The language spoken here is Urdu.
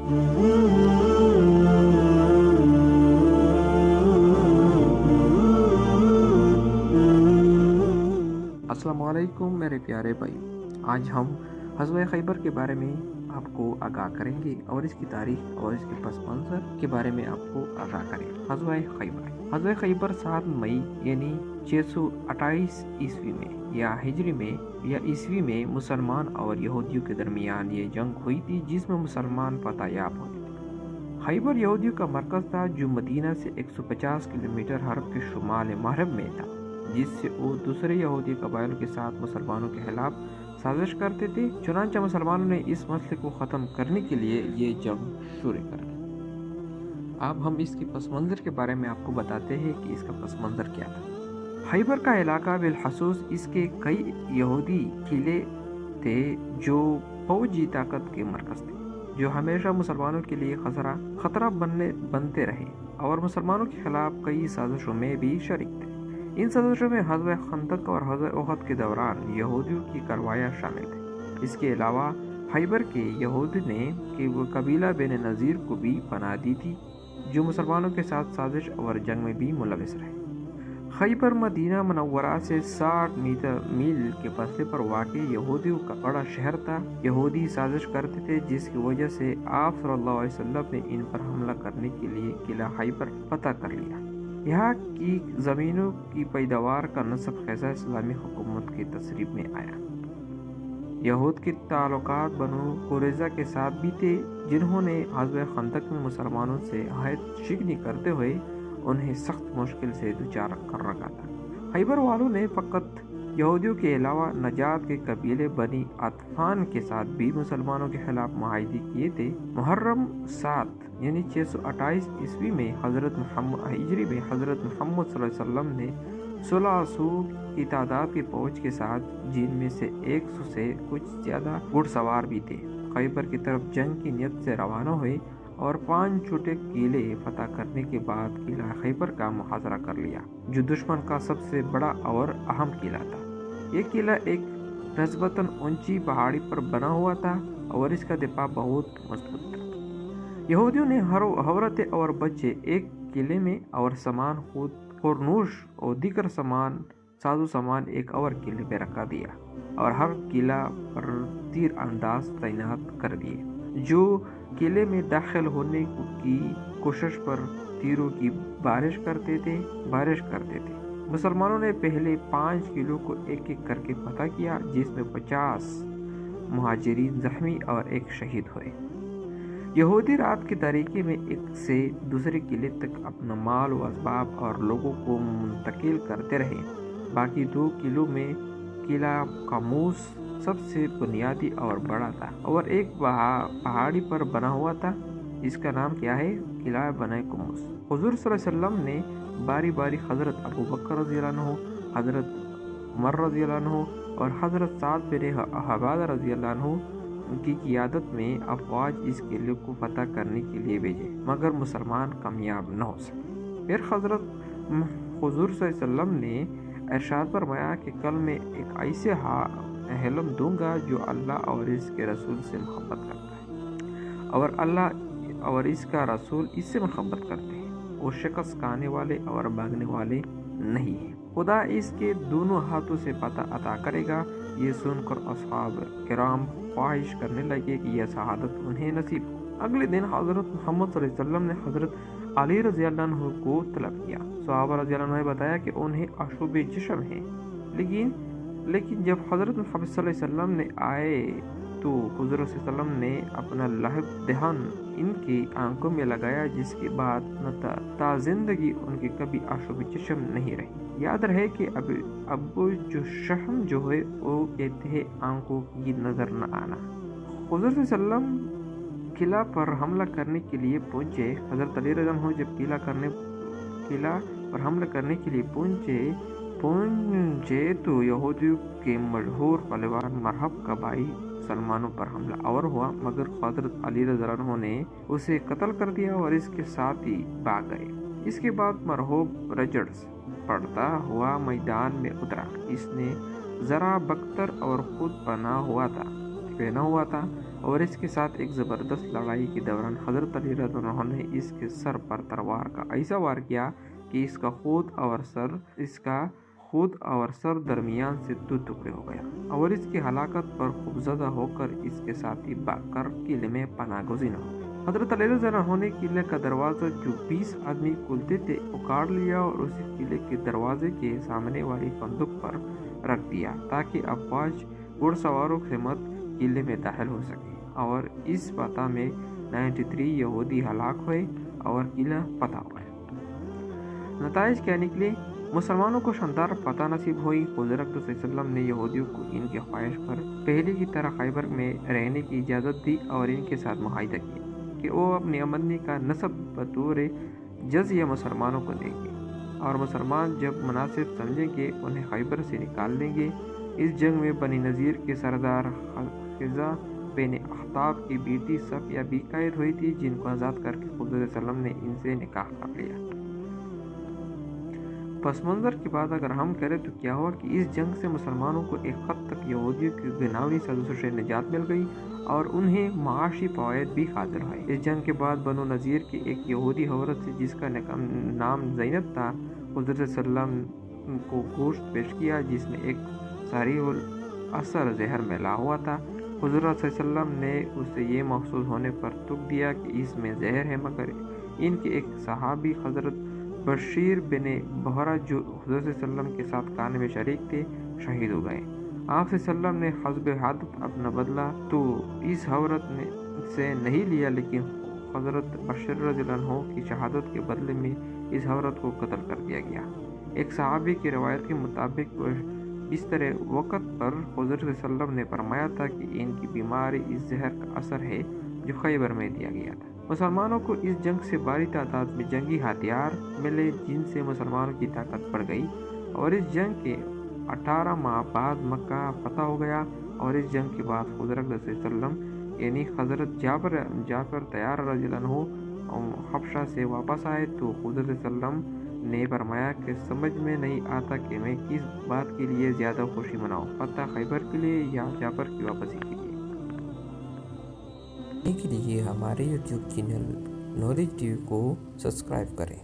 السلام علیکم میرے پیارے بھائی، آج ہم غزوہ خیبر کے بارے میں آپ کو آگاہ کریں گے اور اس کی تاریخ اور اس کے پس منظر کے بارے میں آپ کو آگاہ کریں گے۔ غزوہ خیبر 7 مئی یعنی 628 عیسوی میں یا ہجری میں یا عیسوی میں مسلمان اور یہودیوں کے درمیان یہ جنگ ہوئی تھی، جس میں مسلمان فتح یاب ہوئے تھے۔ خیبر یہودیوں کا مرکز تھا جو مدینہ سے 150 کلومیٹر حرب کے شمال مغرب میں تھا، جس سے وہ دوسرے یہودی قبائل کے ساتھ مسلمانوں کے خلاف سازش کرتے تھے۔ چنانچہ مسلمانوں نے اس مسئلے کو ختم کرنے کے لیے یہ جنگ شروع کر دی۔ اب ہم اس کے پس منظر کے بارے میں آپ کو بتاتے ہیں کہ اس کا پس منظر کیا تھا۔ خیبر کا علاقہ بالخصوص اس کے کئی یہودی قلعے تھے جو فوجی طاقت کے مرکز تھے، جو ہمیشہ مسلمانوں کے لیے خطرہ بنتے رہے اور مسلمانوں کے خلاف کئی سازشوں میں بھی شریک تھے۔ ان سازشوں میں غزوہ خندق اور غزوہ احد کے دوران یہودیوں کی کارروائیاں شامل تھیں۔ اس کے علاوہ خیبر کے یہود نے قبیلہ بن نذیر کو بھی پناہ دی تھی، جو مسلمانوں کے ساتھ سازش اور جنگ میں بھی ملوث رہے۔ خیبر مدینہ منورہ سے 60 میل کے فاصلے پر واقع یہودیوں کا بڑا شہر تھا۔ یہودی سازش کرتے تھے، جس کی وجہ سے آپ صلی اللہ علیہ وسلم نے ان پر حملہ کرنے کے لیے قلعہ خیبر فتح کر لیا۔ یہاں کی زمینوں کی پیداوار کا نسب خیزہ اسلامی حکومت کی تصریف میں آیا۔ یہود کے تعلقات بنو قریظہ کے ساتھ بھی تھے، جنہوں نے غزوہ خندق میں مسلمانوں سے عہد شکنی کرتے ہوئے انہیں سخت مشکل سے دوچار کر رکھا تھا۔ خیبر والوں نے فقط یہودیوں کے علاوہ نجات کے قبیلے بنی عطفان کے ساتھ بھی مسلمانوں کے خلاف معاہدے کیے تھے۔ محرم 7 یعنی 628 عیسوی میں ہجری میں حضرت محمد صلی اللہ علیہ وسلم نے 1600 کی تعداد کی فوج کے ساتھ، جن میں سے 100 سے کچھ زیادہ گھڑ سوار بھی تھے، خیبر کی طرف جنگ کی نیت سے روانہ ہوئے اور 5 چھوٹے قلعے فتح کرنے کے بعد قلعہ خیبر کا محاصرہ کر لیا، جو دشمن کا سب سے بڑا اور اہم قلعہ تھا۔ یہ قلعہ ایک نسبتاً اونچی پہاڑی پر بنا ہوا تھا اور اس کا دفاع بہت مضبوط تھا۔ یہودیوں نے عورتیں اور بچے ایک قلعے میں اور سامان خورنوش اور دیگر ساز و سامان ایک اور قلعے پہ رکھا دیا اور ہر قلعہ پر تیر انداز تعینات کر دیے، جو قلعے میں داخل ہونے کی کوشش پر تیروں کی بارش کرتے تھے۔ مسلمانوں نے پہلے 5 قلعوں کو ایک ایک کر کے فتح کیا، جس میں 50 مہاجرین زخمی اور 1 شہید ہوئے۔ یہودی رات کے طریقے میں ایک سے دوسرے قلعے تک اپنا مال و اسباب اور لوگوں کو منتقل کرتے رہے۔ باقی 2 قلعوں میں قلعہ قاموس سب سے بنیادی اور بڑا تھا اور ایک پہاڑی پر بنا ہوا تھا، جس کا نام کیا ہے؟ قلعہ بنی قاموس۔ حضور صلی اللہ علیہ وسلم نے باری باری حضرت ابو بکر رضی اللہ عنہ، حضرت عمر رضی اللہ عنہ اور حضرت سعد بن عبادہ رضی اللہ عنہ کی قیادت میں افواج اس قلعے کو فتح کرنے کے لیے بھیجے، مگر مسلمان کامیاب نہ ہو سکے۔ پھر حضور صلی اللہ علیہ وسلم نے ارشاد فرمایا کہ کل میں ایک ایسے حلم دوں گا جو اللہ اور اس کے رسول سے محبت کرتا ہے اور اللہ اور اس کا رسول اس سے محبت کرتے ہیں۔ وہ شکست کھانے والے اور بھاگنے والے نہیں ہیں۔ خدا اس کے دونوں ہاتھوں سے فتح عطا کرے گا۔ یہ سن کر اصحاب کرام خواہش کرنے لگے کہ یہ شہادت انہیں نصیب ہو۔ اگلے دن حضرت محمد صلی اللہ علیہ وسلم نے حضرت علی رضی اللہ عنہ کو طلب کیا۔ صحابہ رضی اللہ عنہ نے بتایا کہ انہیں آشوب جسم ہے، لیکن جب حضرت محمد صلی اللہ علیہ وسلم نے آئے تو حضور صلی اللہ علیہ وسلم نے اپنا لہب دہن ان کی آنکھوں میں لگایا، جس کے بعد تا زندگی ان کی کبھی آشوب چشم نہیں رہی۔ یاد رہے کہ ابو جو شہم جو ہے وہ کہتے ہیں آنکھوں کی نظر نہ آنا۔ حضور صلی اللہ علیہ وسلم قلعہ پر حملہ کرنے کے لیے پہنچے۔ حضرت علی رضی اللہ عنہ جب قلعہ پر حملہ کرنے کے لیے پہنچے تو یہودیوں کے مشہور پہلوان مرحب کا بھائی مسلمانوں پر حملہ آور ہوا، مگر حضرت علی رضی اللہ عنہ نے اسے قتل کر دیا اور اس کے ساتھ ہی بھاگ گئے۔ اس کے بعد مرحوب رجڑز پڑتا ہوا میدان میں اترا۔ اس نے ذرا بختر اور خود پہنا ہوا تھا اور اس کے ساتھ ایک زبردست لڑائی کے دوران حضرت علی رضی اللہ عنہ نے اس کے سر پر تلوار کا ایسا وار کیا کہ اس کا خود اور سر درمیان سے دو ٹکڑے ہو گیا، اور اس کی ہلاکت پر خوفزدہ ہو کر اس کے ساتھی بھاگ کر قلعے میں پناہ گزین ہو گئے۔ حضرت علی رضی اللہ عنہ نے قلعے کا دروازہ جو 20 آدمی کھولتے تھے اکاڑ لیا اور اسے قلعے کے دروازے کے سامنے والی خندق پر رکھ دیا تاکہ افواج گھڑ سواروں سمیت قلعے میں داخل ہو سکے، اور اس فتح میں 93 یہودی ہلاک ہوئے اور قلعہ فتح ہوا۔ نتائج کیا نکلے؟ مسلمانوں کو شاندار فتح نصیب ہوئی۔ حضور اکرم صلی اللہ علیہ وسلم نے یہودیوں کو ان کی خواہش پر پہلے کی طرح خیبر میں رہنے کی اجازت دی اور ان کے ساتھ معاہدہ کیا کہ وہ اپنی آمدنی کا نصف بطور جزیہ مسلمانوں کو دیں گے، اور مسلمان جب مناسب سمجھیں گے انہیں خیبر سے نکال دیں گے۔ اس جنگ میں بنی نذیر کے سردار حذیفہ بن اخطب کی بیٹی صفیہ بھی قید ہوئی تھی، جن کو آزاد کر کے حضور صلی اللہ علیہ وسلم نے ان سے نکاح کر لیا۔ پس منظر کی بات اگر ہم کریں تو کیا ہوا کہ اس جنگ سے مسلمانوں کو ایک حد تک یہودیوں کی گھناؤنی سازشوں سے نجات مل گئی اور انہیں معاشی فوائد بھی حاصل ہوئے۔ اس جنگ کے بعد بنو نذیر کی ایک یہودی عورت سے جس کا نام زینب تھا، حضور صلی اللہ علیہ وسلم کو گوشت پیش کیا جس میں ایک صریح الاثر زہر ملا ہوا تھا۔ حضور صلی اللہ علیہ وسلم نے اسے یہ محسوس ہونے پر تک دیا کہ اس میں زہر ہے، مگر ان کے ایک صحابی حضرت بشیر بن بحرہ جو حضور صلی اللہ علیہ وسلم کے ساتھ کھانے میں شریک تھے شہید ہو گئے۔ آپ صلی اللہ علیہ وسلم نے حسب حدت اپنا بدلہ تو اس عورت سے نہیں لیا، لیکن حضرت بشیر رضی اللہ عنہ کی شہادت کے بدلے میں اس عورت کو قتل کر دیا گیا۔ ایک صحابی کی روایت کے مطابق بستر وقت پر حضور صلی اللہ علیہ وسلم نے فرمایا تھا کہ ان کی بیماری اس زہر کا اثر ہے جو خیبر میں دیا گیا تھا۔ مسلمانوں کو اس جنگ سے بھاری تعداد میں جنگی ہتھیار ملے جن سے مسلمانوں کی طاقت بڑھ گئی، اور اس جنگ کے 18 ماہ بعد مکہ فتح ہو گیا۔ اور اس جنگ کے بعد حضور اکرم صلی اللہ علیہ وسلم یعنی حضرت جعفر طیار رضی اللہ عنہ حبشہ سے واپس آئے تو حضور صلی اللہ علیہ وسلم نے فرمایا کہ سمجھ میں نہیں آتا کہ میں کس بات کے لیے زیادہ خوشی مناؤں، فتح خیبر کے لیے یا جعفر کی واپسی کے لیے۔ کے لیے ہمارے YouTube channel knowledge T V کو سبسکرائب کریں۔